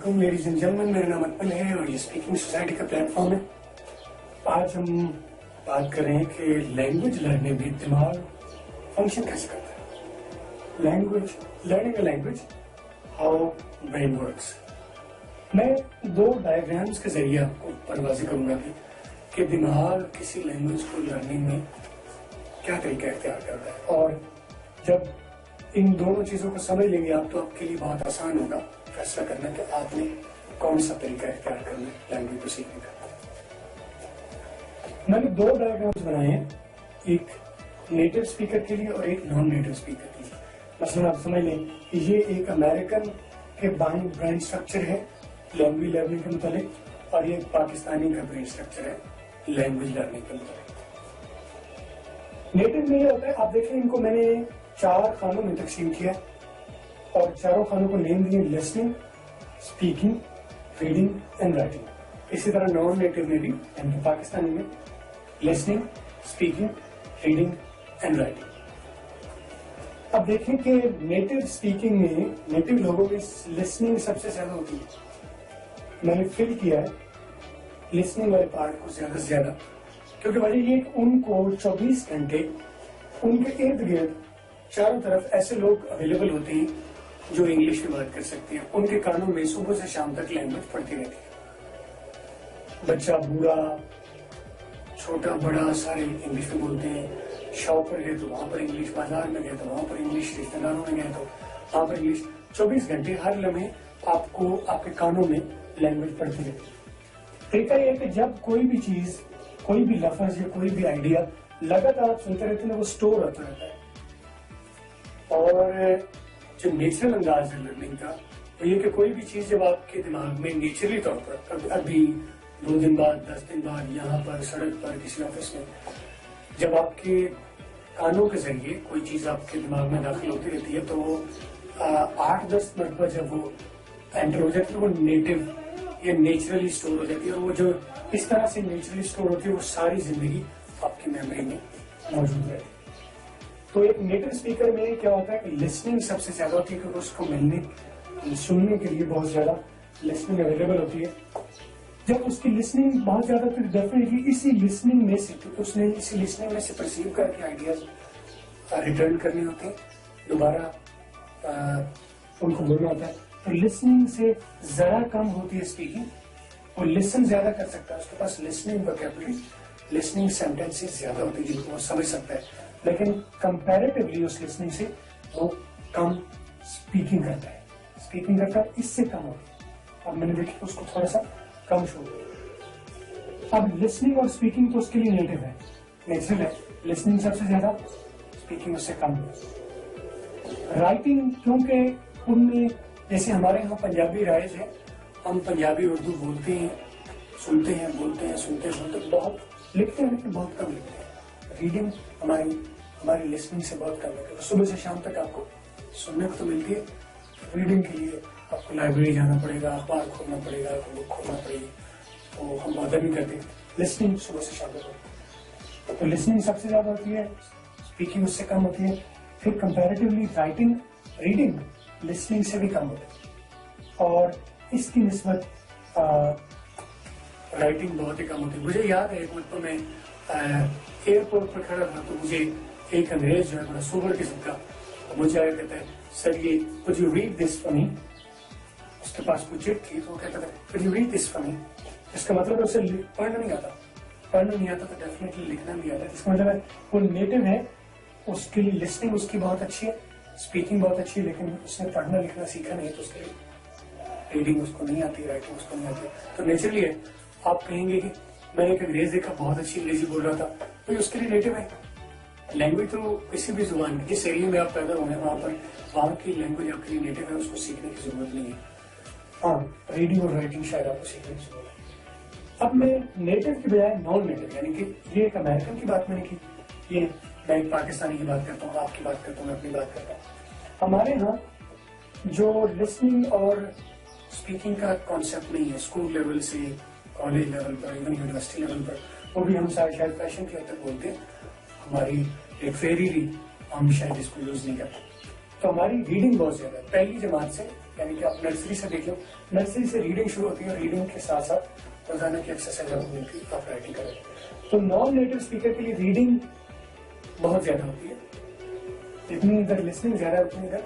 वालेकुम ladies and gentleman, मेरा नाम अकमल है और ये स्पीकिंग सोसाइटी का प्लेटफॉर्म है। आज हम बात कर रहे हैं कि लैंग्वेज लर्निंग में दिमाग फंक्शन कैसे करता है। Language learning a language, how brain works. मैं दो डायग्राम्स के जरिए आपको परवाज़ी करूंगा कि दिमाग किसी लैंग्वेज को लर्निंग में क्या तरीका इख्तियार करता है, और जब इन दोनों चीजों को समझ लेंगे आप तो आपके लिए बहुत आसान होगा फैसला करना कि आपने कौन सा तरीका इख्तियार करना है लैंग्वेज को सीखने का। मैंने दो डायग्राम्स बनाए हैं, एक नेटिव स्पीकर के लिए और एक नॉन नेटिव स्पीकर के लिए। मसलन आप समझ लें कि ये एक अमेरिकन के ब्रेन स्ट्रक्चर है लैंग्वेज लर्निंग के मुताबिक, और ये पाकिस्तानी का ब्रेन स्ट्रक्चर है लैंग्वेज लर्निंग के मुताबिक। नेटिव में ये होता है, आप देखें इनको मैंने 4 खानों में तकसीम किया और चारों खानों को नेम दिए listening, speaking, reading and writing. इसी तरह नॉन नेटिव में भी यानी पाकिस्तानी में listening, speaking, reading and writing. अब देखें कि नेटिव स्पीकिंग में नेटिव लोगों में लिसनिंग सबसे ज्यादा होती है। मैंने फिल किया है लिसनिंग वाले पार्ट को ज्यादा से ज्यादा, क्योंकि वजह ये उनको 24 घंटे उनके इर्द गिर्द चारों तरफ ऐसे लोग अवेलेबल होते हैं जो इंग्लिश में बात कर सकते हैं। उनके कानों में सुबह से शाम तक लैंग्वेज पढ़ती रहती है। बच्चा बूढ़ा छोटा बड़ा सारे इंग्लिश में बोलते हैं। शॉप पर गए तो वहां पर इंग्लिश, बाजार में गए तो वहां पर इंग्लिश, रिश्तेदारों में गए तो वहां पर इंग्लिश। 24 घंटे हर लम्हे आपको आपके कानों में लैंग्वेज पढ़ती रहती है। तरीका यह है कि जब कोई भी चीज, कोई भी लफ्ज या कोई भी आइडिया लगातार आप सुनते रहते हैं वो स्टोर होता रहता है। और जो नेचुरल अंदाज है लर्निंग का वो ये कि कोई भी चीज जब आपके दिमाग में नेचुरली तौर पर अभी 2 दिन बाद, 10 दिन बाद, यहाँ पर सड़क पर किसी ऑफिस में, जब आपके कानों के जरिए कोई चीज आपके दिमाग में दाखिल होती रहती है तो वो 8-10 मरतबा जब वो एंटर हो जाती है वो नेटिव या नेचुरली स्टोर हो जाती है। और वो जो इस तरह से नेचुरली स्टोर होती है वो सारी जिंदगी आपकी मेमोरी में मौजूद रहती है। तो एक नेटिव स्पीकर में क्या होता है कि लिसनिंग सबसे ज्यादा होती है, क्योंकि उसको सुनने के लिए बहुत ज्यादा लिसनिंग अवेलेबल होती है। जब उसकी लिसनिंग बहुत ज्यादा, तो डेफिनेटली इसी लिसनिंग में से, क्योंकि उसने इसी लिसनिंग में से परसीव करके आइडियाज रिटर्न करने होते हैं, दोबारा उनको बोलना होता है। तो लिसनिंग से जरा कम होती है स्पीकिंग। वो लिसन ज्यादा कर सकता है, उसके पास लिसनिंग वोकैबुलरी, लिसनिंग सेंटेंसेस ज्यादा होती है जिनको वो समझ सकता है, लेकिन कंपैरेटिवली उस लिसनिंग से वो कम स्पीकिंग करता है, इससे कम होती है। और मैंने देखा उसको थोड़ा सा कम शो। अब लिसनिंग और स्पीकिंग तो उसके लिए नेटिव है, नेचुरल है। लिसनिंग सबसे ज्यादा, स्पीकिंग उससे कम। राइटिंग, क्योंकि उनमें जैसे हमारे यहाँ पंजाबी राइज है, हम पंजाबी उर्दू बोलते हैं, सुनते हैं, बोलते हैं, सुनते बहुत लिखते हैं, लेकिन बहुत कम लिखते हैं। रीडिंग हमारी लिसनिंग से बहुत कम है। सुबह से शाम तक आपको सुनने को तो मिलती है, रीडिंग के लिए आपको लाइब्रेरी जाना पड़ेगा, अखबार खोलना पड़ेगा, बुक खोलना पड़ेगी, तो हम बॉदर नहीं करते। लिसनिंग सुबह से शाम तक, तो लिसनिंग सबसे ज्यादा होती है, स्पीकिंग उससे कम होती है। फिर कंपैरेटिवली रीडिंग लिसनिंग से भी कम होती है, और इसकी निस्बत राइटिंग बहुत ही कम होती है। मुझे याद है एक मरतबा मैं एयरपोर्ट पर खड़ा था, तो मुझे एक अंग्रेज जो है बड़ा सोबर किस्म का मुझे आया, कहता है सर ये could you read this for me. उसके पास कुछ चिट थी तो वो कहता था could you read this for me. इसका मतलब उसे पढ़ना नहीं आता तो डेफिनेटली लिखना भी आता है। इसका मतलब है वो नेटिव है, उसके लिए लिसनिंग उसकी बहुत अच्छी है, स्पीकिंग बहुत अच्छी है, लेकिन उसने पढ़ना लिखना सीखा नहीं है, तो उसके लिए रीडिंग उसको नहीं आती, राइटिंग उसको नहीं आती। तो नेचुरली है, आप कहेंगे कि मैंने एक अंग्रेज देखा बहुत अच्छी अंग्रेजी बोल रहा था, तो ये उसके लिए नेटिव है। लैंग्वेज तो किसी भी जुबान, जिस एरिया में आप पैदा हुए हैं वहाँ की लैंग्वेज आपके लिए नेटिव है, उसको सीखने की जरूरत नहीं है। हाँ, रीडिंग और राइटिंग शायद आपको सीखने की जरूरत है। अब मैं नेटिव की बजाय नॉन नेटिव, यानी कि ये एक अमेरिकन की बात मैंने की, ये मैं एक पाकिस्तानी की बात करता हूँ, आपकी बात करता हूँ, मैं अपनी बात करता हूँ। हमारे यहाँ जो लिसनिंग और स्पीकिंग का कॉन्सेप्ट नहीं है, स्कूल लेवल से कॉलेज लेवल पर, इवन यूनिवर्सिटी लेवल पर, वो भी हम शायद फैशन के हद तक बोलते हैं। हमारी लिटरेरी हम शायद इसको यूज नहीं करते। तो हमारी रीडिंग बहुत ज्यादा है, पहली जमात से यानी कि आप नर्सरी से देख लो, नर्सरी से रीडिंग शुरू होती है और रीडिंग के साथ साथ रोजाना की एक्सरसाइज आपको मिलती है, आप राइटिंग करें। तो नॉन नेटिव स्पीकर के लिए रीडिंग बहुत ज्यादा होती है, जितनी इधर लिसनिंग ज्यादा है उतनी इधर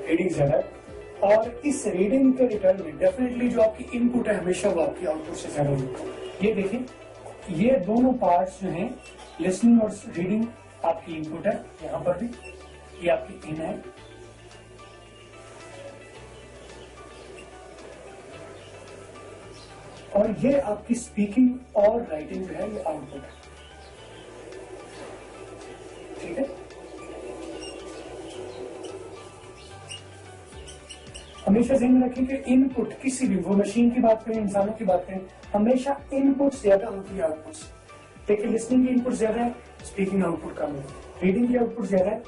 रीडिंग ज्यादा है। और इस रीडिंग के रिटर्न में डेफिनेटली जो आपकी इनपुट है हमेशा वो आपकी आउटपुट से ज्यादा होगी। ये देखिए, ये दोनों पार्ट्स जो हैं, लिसनिंग और रीडिंग आपकी इनपुट है, यहाँ पर भी ये आपकी इन है, और ये आपकी स्पीकिंग और राइटिंग जो है ये आउटपुट है। ठीक है, हमेशा ध्यान में रखें कि इनपुट किसी भी, वो मशीन की बात करें, इंसानों की बात करें, हमेशा इनपुट ज्यादा होती है आउटपुट से। देखिए, लिसनिंग की इनपुट ज्यादा है, स्पीकिंग आउटपुट कम है, रीडिंग की आउटपुट ज्यादा है,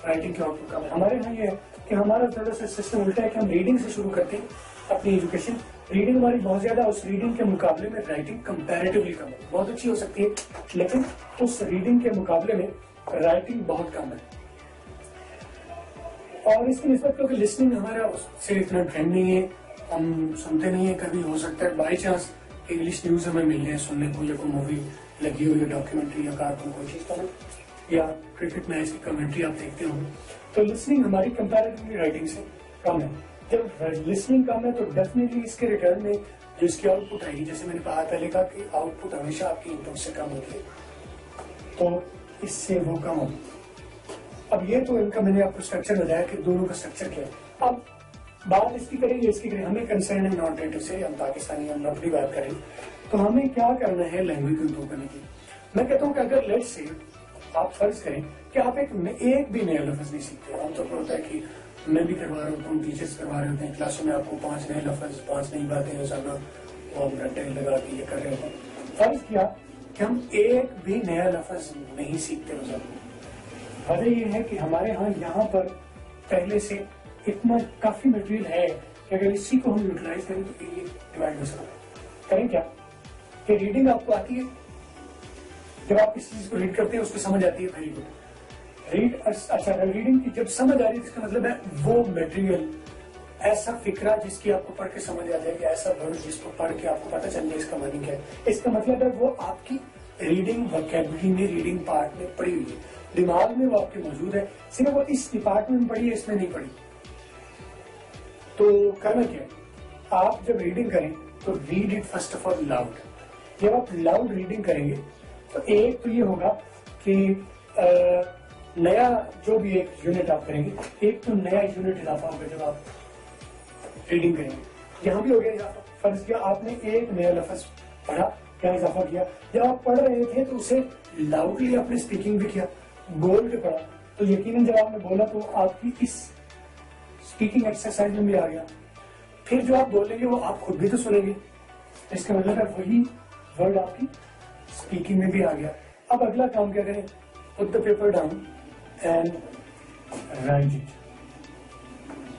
राइटिंग की आउटपुट कम है। हमारे यहाँ ये है कि हमारा थोड़ा सा सिस्टम उल्टा है कि हम रीडिंग से शुरू करते हैं अपनी एजुकेशन। रीडिंग हमारी बहुत ज्यादा, उस रीडिंग के मुकाबले में राइटिंग कंपैरेटिवली कम है। बहुत अच्छी हो सकती है लेकिन उस रीडिंग के मुकाबले में राइटिंग बहुत कम है। और इसकी निस्बत क्योंकि लिसनिंग हमारा उससे इतना ट्रेंड नहीं है, हम सुनते नहीं है, कभी हो सकता है बाई चांस इंग्लिश न्यूज हमें मिल जाए सुनने को, या कोई मूवी लगी हुई है, डॉक्यूमेंट्री या कार्टून कोई चीज तो, या क्रिकेट मैच की कमेंट्री आप देखते हो, तो लिसनिंग हमारी कंपैरेटिवली राइटिंग से कम है। जब लिसनिंग कम है तो डेफिनेटली इसके रिटर्न में जो इसकी आउटपुट आएगी, जैसे मैंने पहले कहा कि आउटपुट हमेशा आपकी इनपुट से कम होती है, तो इससे वो कम होगी। अब ये तो इनका मैंने आपको स्ट्रक्चर बताया कि दोनों का स्ट्रक्चर क्या है। अब बात इसकी करेंगे, इसकी करेंगे, हमें कंसर्न है नॉन नेटिव से, हम पाकिस्तानी, हम अपनी बात करें तो हमें क्या करना है लैंग्वेज को इम्प्रूव करने के लिए। मैं कहता हूँ कि अगर लेट्स से आप फर्ज करें कि आप एक भी नया लफ्ज नहीं सीखते, आमतौर पर होता है कि मैं भी करवा रहा होता हूँ, टीचर्स करवा रहे होते हैं क्लासों में, आपको 5 नए लफ्ज, 5 नई बातें रोजाना वो हम घंटे लगा के ये कर रहे होते हैं। फर्ज किया कि हम एक भी नया लफ्ज नहीं सीखते रोजाना। वजह यह है कि हमारे यहाँ पर पहले से इतना काफी मटेरियल है कि अगर इसी को हम यूटिलाइज करें तो ये डिवाइड हो सकता है। करें क्या कि रीडिंग आपको आती है, जब आप किसी चीज को रीड करते हैं उसको समझ आती है, वेरी गुड। अच्छा, रीडिंग की जब समझ आ रही है इसका मतलब है वो मटेरियल, ऐसा फिक्रा जिसकी आपको पढ़ के समझ आ जाएगी, ऐसा वर्ड जिसको पढ़ के आपको पता चल जाए इसका मीनिंग क्या है। इसका मतलब है वो आपकी रीडिंग वोकैबुलरी में, रीडिंग पार्ट में पड़ी हुई है, दिमाग में वो आपके मौजूद है, सिर्फ वो इस डिपार्टमेंट में पढ़ी है, इसमें नहीं पढ़ी। तो करना क्या है, आप जब रीडिंग करें तो read it first of all loud. जब आप लाउड रीडिंग करेंगे तो एक तो ये होगा कि नया जो भी एक यूनिट आप करेंगे, एक तो नया यूनिट इजाफा होगा जब आप रीडिंग करेंगे। यहाँ भी हो गया इजाफा, फर्ज किया आपने एक नया लफ्ज पढ़ा, क्या इजाफा किया, जब आप पढ़ रहे थे तो उसे लाउडली आपने स्पीकिंग भी किया, बोल के पढ़ा, तो यकीनन जब आपने बोला तो आपकी इस स्पीकिंग एक्सरसाइज में भी आ गया। फिर जो आप बोलेंगे वो आप खुद भी तो सुनेंगे, इसका मतलब है वही वर्ड आपकी स्पीकिंग में भी आ गया। अब अगला काम क्या करें, put the paper down and right it.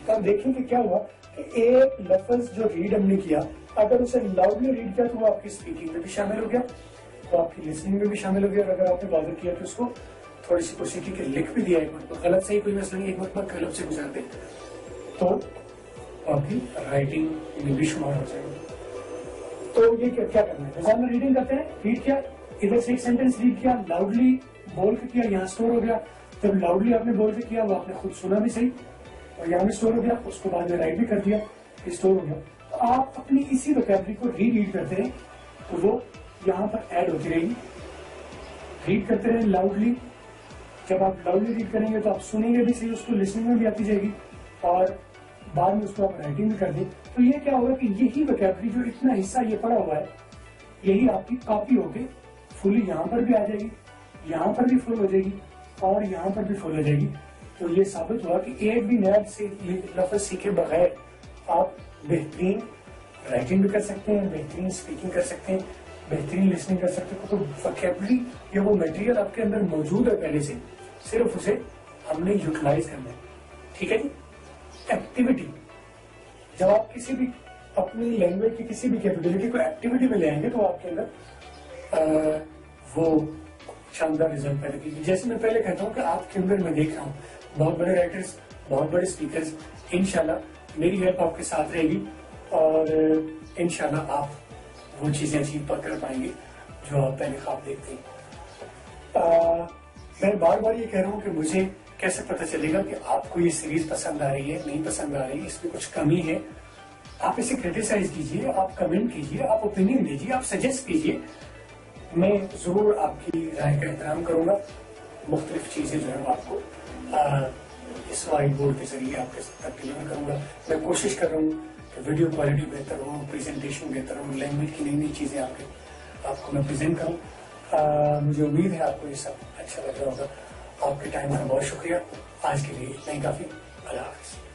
तो आप देखें कि क्या हुआ कि एक लफ्ज जो रीड हमने किया, अगर उसे लाउडली रीड किया तो वो आपकी स्पीकिंग में भी शामिल हो गया, तो आपकी लिसनिंग में भी शामिल हो गया। और अगर आपने वादर किया तो उसको थोड़ी सी कोशिश की कि लिख भी दिया एक बार, तो गलत से ही कोई मसला नहीं, एक बार गलत से गुजार दे तो आपकी राइटिंग में भी शुमार हो जाएगा। तो ये क्या करना है, रोजाना रीडिंग करते हैं, रीड किया, इधर से एक सेंटेंस रीड किया, लाउडली बोल के किया, यहाँ स्टोर हो गया। जब लाउडली आपने बोल के किया वो आपने खुद सुना भी सही और यहाँ भी स्टोर हो गया, उसको बाद में राइट भी कर दिया, स्टोर हो गया। तो आप अपनी इसी वोकैबुलरी को रीड करते रहे तो वो यहाँ पर ऐड होती रहेगी। रीड करते रहे लाउडली, जब आप लाउडली रीड करेंगे तो आप सुनेंगे भी सही, उसको लिसनिंग में भी आती जाएगी और बाद में उसको आप राइटिंग भी कर दें। तो ये क्या होगा कि यही वोकैबुलरी जो इतना हिस्सा ये पड़ा हुआ है, यही आपकी कॉपी होके फुली यहाँ पर भी आ जाएगी, यहाँ पर भी फुल हो जाएगी और यहाँ पर भी फुल हो जाएगी। तो ये साबित हुआ कि एक भी नया लफ्ज सीखे बगैर आप बेहतरीन राइटिंग भी कर सकते हैं, बेहतरीन स्पीकिंग कर सकते हैं, बेहतरीन लिसनिंग कर सकते हैं। तो वोकैबुलरी या वो मटेरियल आपके अंदर मौजूद है पहले से, सिर्फ उसे हमने यूटिलाइज करना है। ठीक है जी। एक्टिविटी, जब आप किसी भी अपनी लैंग्वेज की किसी भी कैपेबिलिटी को एक्टिविटी में ले आएंगे तो आपके अंदर वो शानदार रिजल्ट पैदा करेगी। जैसे मैं पहले कहता हूँ कि आपके अंदर मैं देख रहा हूँ बहुत बड़े राइटर्स, बहुत बड़े स्पीकर्स, इंशाल्लाह मेरी हेल्प आपके साथ रहेगी और इंशाल्लाह आप वो चीजें अचीव कर पाएंगे जो आप पहले ख्वाब देखते हैं। मैं बार बार ये कह रहा हूँ कि मुझे कैसे पता चलेगा कि आपको ये सीरीज पसंद आ रही है, नहीं पसंद आ रही है, इसमें कुछ कमी है। आप इसे क्रिटिसाइज कीजिए, आप कमेंट कीजिए, आप ओपिनियन दीजिए, आप सजेस्ट कीजिए। मैं जरूर आपकी राय का एहतराम करूंगा। मुख्तलिफ चीजें जो है आपको इस व्हाइट बोर्ड के जरिए आपके तक डिलीवर करूंगा। मैं कोशिश कर रहा हूँ कि वीडियो क्वालिटी बेहतर हो, प्रेजेंटेशन बेहतर हो, लैंग्वेज की नई नई चीजें आपको मैं प्रेजेंट करूँ। मुझे उम्मीद है आपको ये सब अच्छा लग रहा होगा। आपके टाइम का बहुत शुक्रिया। आज के लिए इतना ही काफी। अल्लाह हाफ़िज़।